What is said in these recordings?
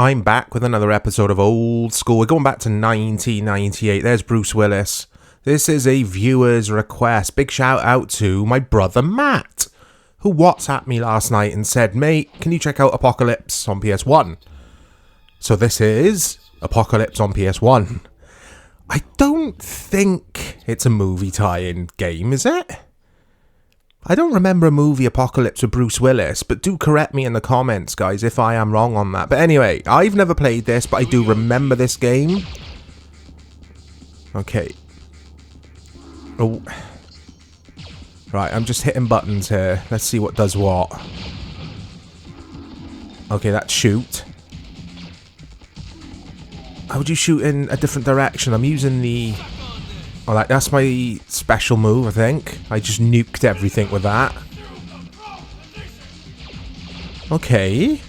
I'm back with another episode of Old School. We're going back to 1998. There's Bruce Willis. This is a viewer's request. Big shout out to my brother Matt, who WhatsApped me last night and said, mate, can you check out Apocalypse on PS1? So this is Apocalypse on PS1. I don't think it's a movie tie-in game, is it? I don't remember a movie Apocalypse with Bruce Willis, but do correct me in the comments, guys, if I am wrong on that. But anyway, I've never played this, but I do remember this game. Okay. Oh. Right, I'm just hitting buttons here. Let's see what does what. Okay, that's shoot. How would you shoot in a different direction? I'm using the... Oh, that's my special move, I think. I just nuked everything with that. Okay.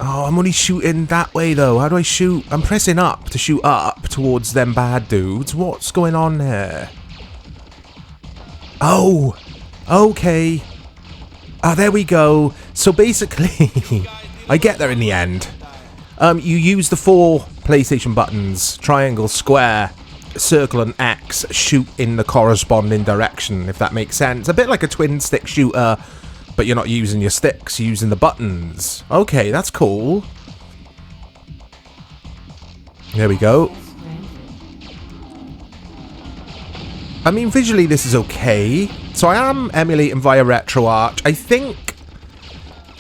Oh, I'm only shooting that way, though. How do I shoot? I'm pressing up to shoot up towards them bad dudes. What's going on here? Oh! Okay. Ah, there we go. So basically, I get there in the end. You use the 4 PlayStation buttons, triangle, square, circle and X, shoot in the corresponding direction, if that makes sense. A bit like a twin stick shooter, but you're not using your sticks, you're using the buttons. Okay, that's cool. There we go. I mean, visually this is okay. So I am emulating via RetroArch. I think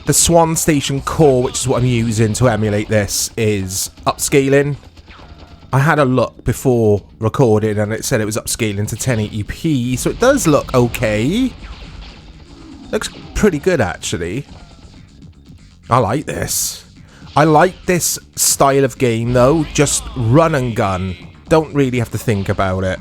the Swan Station core, which is what I'm using to emulate this, is upscaling. I had a look before recording and it said it was upscaling to 1080p, so it does look okay. Looks pretty good, actually. I like this. I like this style of game, though. Just run and gun. Don't really have to think about it.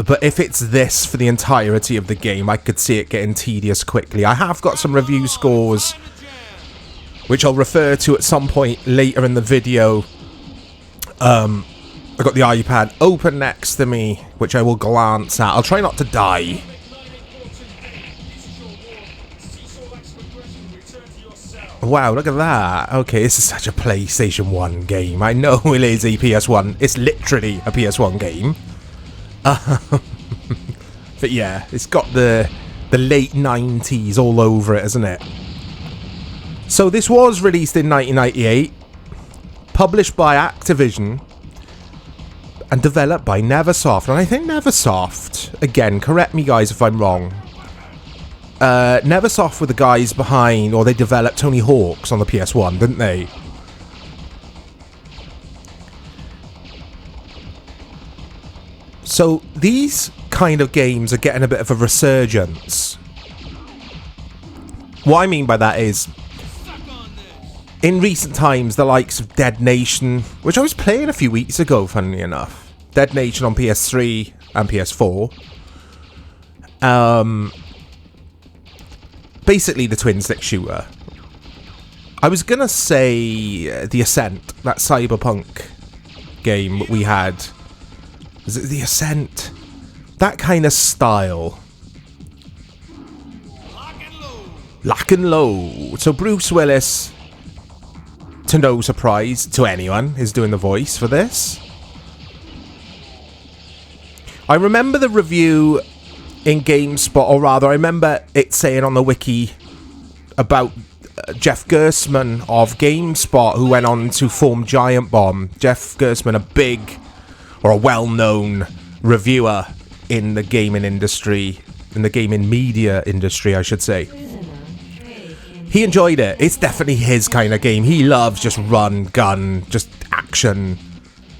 But if it's this for the entirety of the game, I could see it getting tedious quickly. I have got some review scores, which I'll refer to at some point later in the video. I've got the iPad open next to me, which I will glance at. I'll try not to die. Wow, look at that. Okay, this is such a PlayStation 1 game. I know it is a PS1. It's literally a PS1 game. But yeah, it's got the late 90s all over it, isn't it? So this was released in 1998, published by Activision, and developed by Neversoft. And I think Neversoft, again, correct me guys if I'm wrong, Neversoft were the guys behind, or they developed Tony Hawk's on the PS1, didn't they? So these kind of games are getting a bit of a resurgence. What I mean by that is, in recent times, the likes of Dead Nation, which I was playing a few weeks ago, funnily enough. Dead Nation on PS3 and PS4. Basically the twin stick shooter. I was gonna say The Ascent, that cyberpunk game we had. Is it The Ascent? That kind of style. Lock and load. So Bruce Willis, to no surprise to anyone, is doing the voice for this. I remember the review in GameSpot, or rather I remember it saying on the wiki about Jeff Gerstmann of GameSpot, who went on to form Giant Bomb. Jeff Gerstmann, a big, or a well-known reviewer in the gaming industry, in the gaming media industry, I should say. He enjoyed it. It's definitely his kind of game. He loves just run, gun, just action,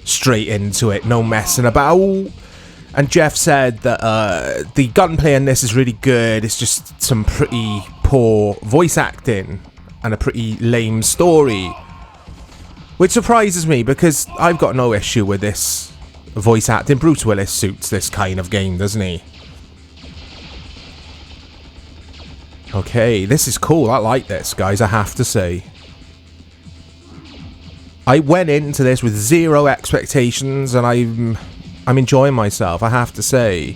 straight into it, no messing about. And Jeff said that the gunplay in this is really good. It's just some pretty poor voice acting and a pretty lame story. Which surprises me, because I've got no issue with this voice acting. Bruce Willis suits this kind of game, doesn't he? Okay, this is cool. I like this, guys, I have to say. I went into this with zero expectations, and I'm enjoying myself, I have to say.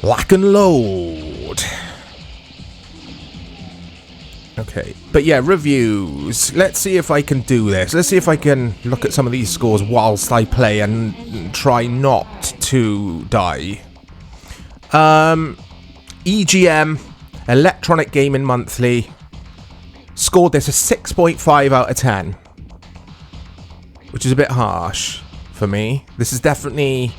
Lock and load. Okay, but yeah, reviews. Let's see if I can do this. Let's see if I can look at some of these scores whilst I play and try not to die. EGM, Electronic Gaming Monthly, scored this a 6.5 out of 10, which is a bit harsh for me. This is definitely...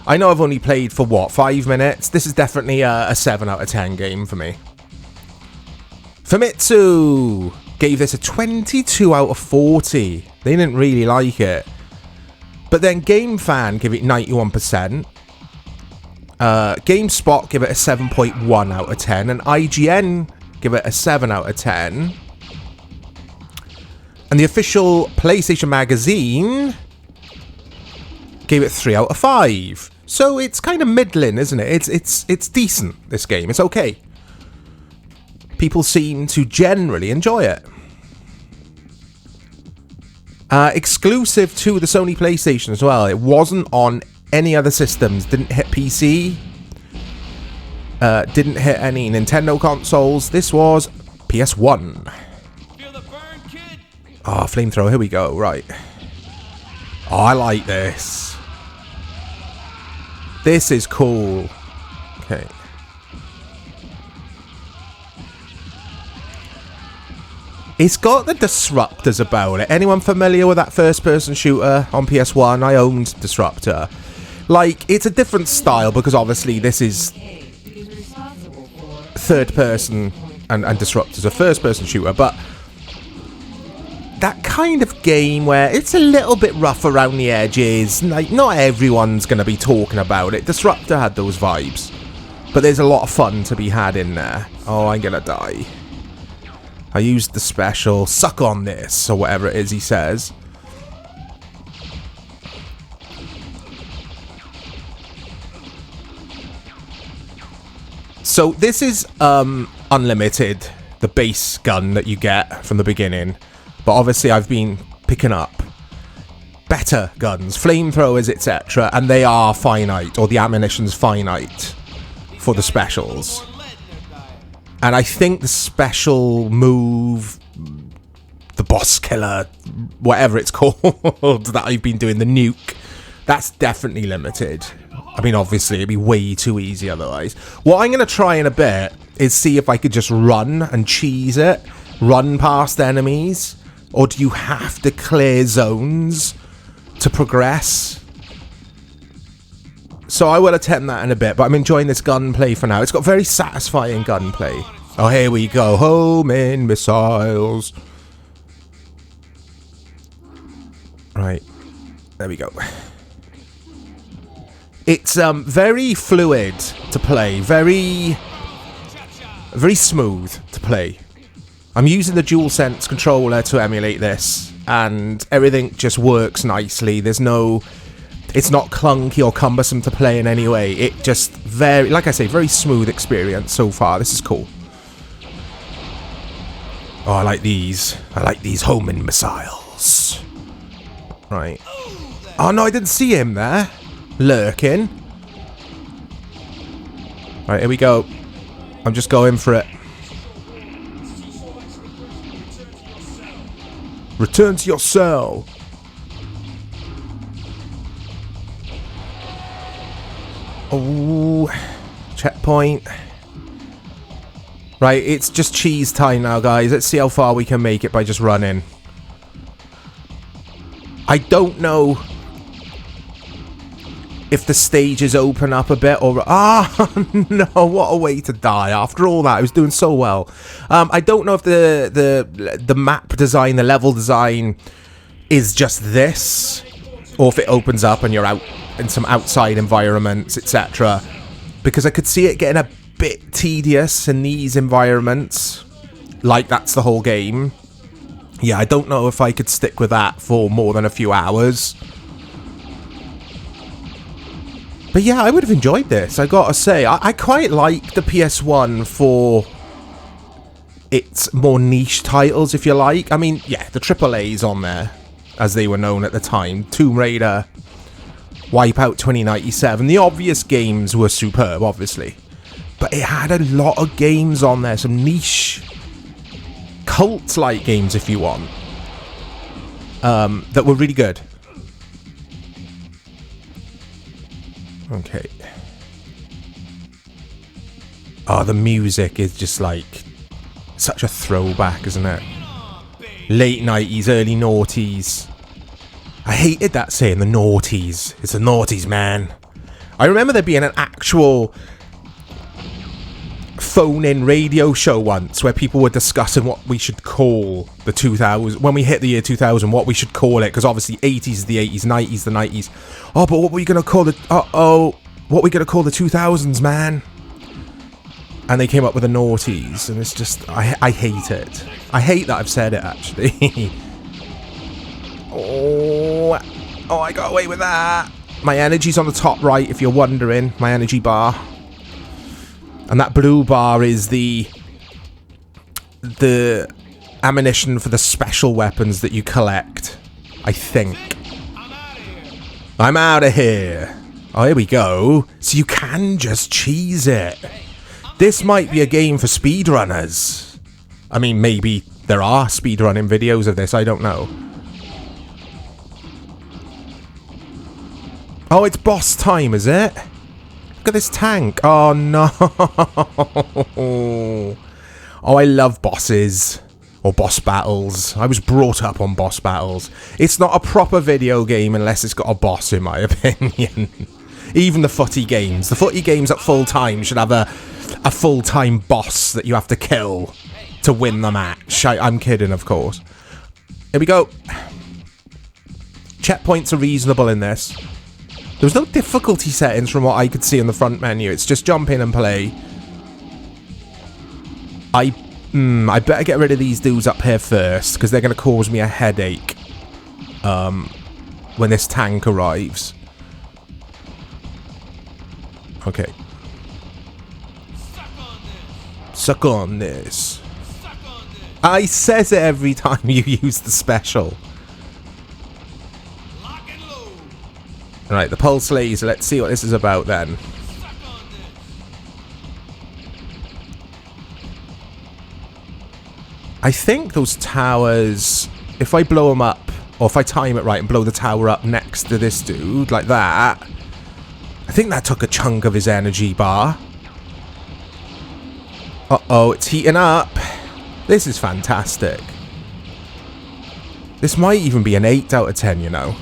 I know I've only played for, 5 minutes? This is definitely a 7 out of 10 game for me. Famitsu gave this a 22 out of 40. They didn't really like it. But then GameFan gave it 91%. GameSpot give it a 7.1 out of 10. And IGN give it a 7 out of 10. And the official PlayStation magazine gave it 3 out of 5. So it's kind of middling, isn't it? It's decent, this game. It's okay. People seem to generally enjoy it. Exclusive to the Sony PlayStation as well. It wasn't on any other systems. Didn't hit PC. Didn't hit any Nintendo consoles. This was PS1. Oh, flamethrower. Here we go. Right. Oh, I like this. This is cool. Okay. It's got the disruptors about it. Anyone familiar with that first-person shooter on PS1? I owned Disruptor. Like, it's a different style because obviously this is third-person and Disruptor's a first-person shooter, but that kind of game where it's a little bit rough around the edges, like, not everyone's going to be talking about it. Disruptor had those vibes, but there's a lot of fun to be had in there. Oh, I'm going to die. I used the special, suck on this, or whatever it is he says. So this is unlimited, the base gun that you get from the beginning. But obviously I've been picking up better guns, flamethrowers, etc. And they are finite, or the ammunition's finite for the specials. And I think the special move, the boss killer, whatever it's called, that I've been doing, the nuke, that's definitely limited. I mean, obviously, it'd be way too easy otherwise. What I'm going to try in a bit is see if I could just run and cheese it, run past enemies, or do you have to clear zones to progress? So I will attempt that in a bit, but I'm enjoying this gunplay for now. It's got very satisfying gunplay. Oh, here we go. Homing missiles. Right. There we go. It's very fluid to play. Very smooth to play. I'm using the DualSense controller to emulate this, and everything just works nicely. There's no... It's not clunky or cumbersome to play in any way. It just very... Like I say, very smooth experience so far. This is cool. Oh, I like these. I like these homing missiles. Right. Oh, no, I didn't see him there. Lurking. Right, here we go. I'm just going for it. Return to your cell. Oh, checkpoint. Right, it's just cheese time now, guys. Let's see how far we can make it by just running. I don't know if the stages open up a bit or... Ah, no, what a way to die. After all that, I was doing so well. I don't know if the map design, the level design is just this, or if it opens up and you're out in some outside environments, etc. Because I could see it getting a bit tedious in these environments, like that's the whole game. Yeah, I don't know if I could stick with that for more than a few hours. But yeah, I would have enjoyed this, I gotta say. I quite like the PS1 for its more niche titles, if you like. I mean, yeah, the AAA's on there, as they were known at the time. Tomb Raider, Wipeout 2097. The obvious games were superb, obviously. But it had a lot of games on there, some niche cult-like games, if you want, that were really good. Okay. Oh, the music is just like such a throwback, isn't it? Late 90s, early noughties. I hated that saying, the noughties. It's the noughties, man. I remember there being an actual phone-in radio show once where people were discussing what we should call the 2000s, when we hit the year 2000, what we should call it, because obviously 80s is the 80s, 90s the 90s. Oh, but what were we going to call the... what were we going to call the 2000s, man? And they came up with the noughties, and it's just... I hate it. I hate that I've said it, actually. Oh, I got away with that. My energy's on the top right, if you're wondering. My energy bar. And that blue bar is the ammunition for the special weapons that you collect, I think. I'm out of here. Oh, here we go. So you can just cheese it. This might be a game for speedrunners. I mean, maybe there are speedrunning videos of this, I don't know. Oh, it's boss time, is it? Look at this tank. Oh, no. Oh, I love bosses. Or boss battles. I was brought up on boss battles. It's not a proper video game unless it's got a boss, in my opinion. Even the footy games. The footy games at full time should have a full-time boss that you have to kill to win the match. I'm kidding, of course. Here we go. Checkpoints are reasonable in this. There was no difficulty settings from what I could see in the front menu. It's just jump in and play. I better get rid of these dudes up here first, because they're going to cause me a headache when this tank arrives. Okay. Suck on this. I says it every time you use the special. Alright, the pulse laser. Let's see what this is about then. I think those towers, if I blow them up, or if I time it right and blow the tower up next to this dude, like that, I think that took a chunk of his energy bar. Uh-oh, it's heating up. This is fantastic. This might even be an 8 out of 10, you know.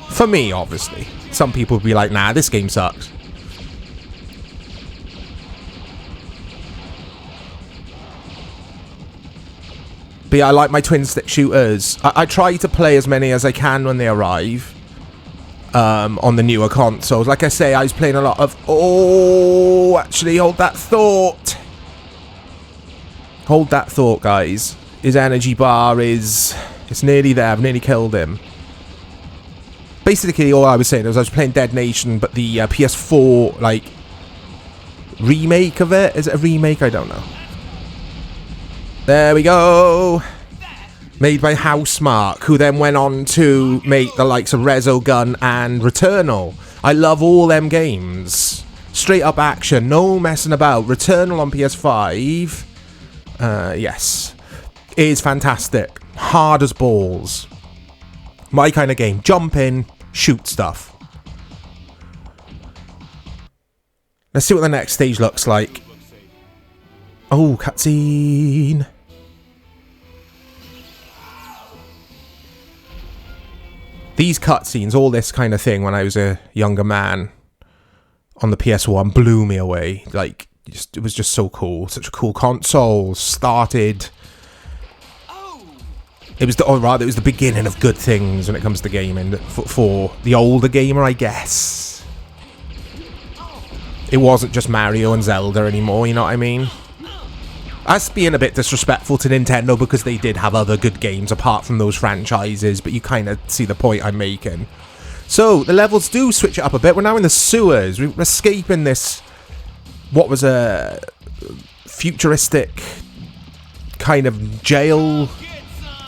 For me, obviously. Some people would be like, nah, this game sucks. But yeah, I like my twin stick shooters. I try to play as many as I can when they arrive. On the newer consoles. Like I say, I was playing a lot of... Oh, actually, hold that thought. Hold that thought, guys. His energy bar is... It's nearly there. I've nearly killed him. Basically, all I was saying was I was playing Dead Nation, but the PS4, like, remake of it? Is it a remake? I don't know. There we go. Made by Housemarque, who then went on to make the likes of Resogun and Returnal. I love all them games. Straight up action, no messing about. Returnal on PS5, yes, is fantastic. Hard as balls. My kind of game. Jump in, shoot stuff. Let's see what the next stage looks like. Oh, cutscene. These cutscenes, all this kind of thing when I was a younger man on the PS1 blew me away. Like, it was just so cool. Such a cool console. Started... It was the beginning of good things when it comes to gaming for the older gamer, I guess. It wasn't just Mario and Zelda anymore, you know what I mean? That's being a bit disrespectful to Nintendo because they did have other good games apart from those franchises, but you kind of see the point I'm making. So, the levels do switch it up a bit. We're now in the sewers. We're escaping this, what was a futuristic kind of jail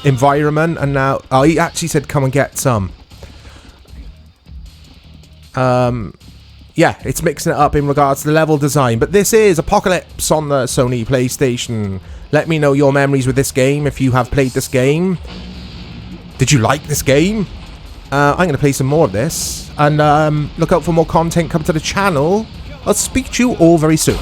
environment, and now he actually said come and get some. yeah, it's mixing it up in regards to the level design. But this is Apocalypse on the Sony PlayStation. Let me know your memories with this game if you have played this game. Did you like this game? I'm going to play some more of this. And look out for more content coming to the channel. I'll speak to you all very soon.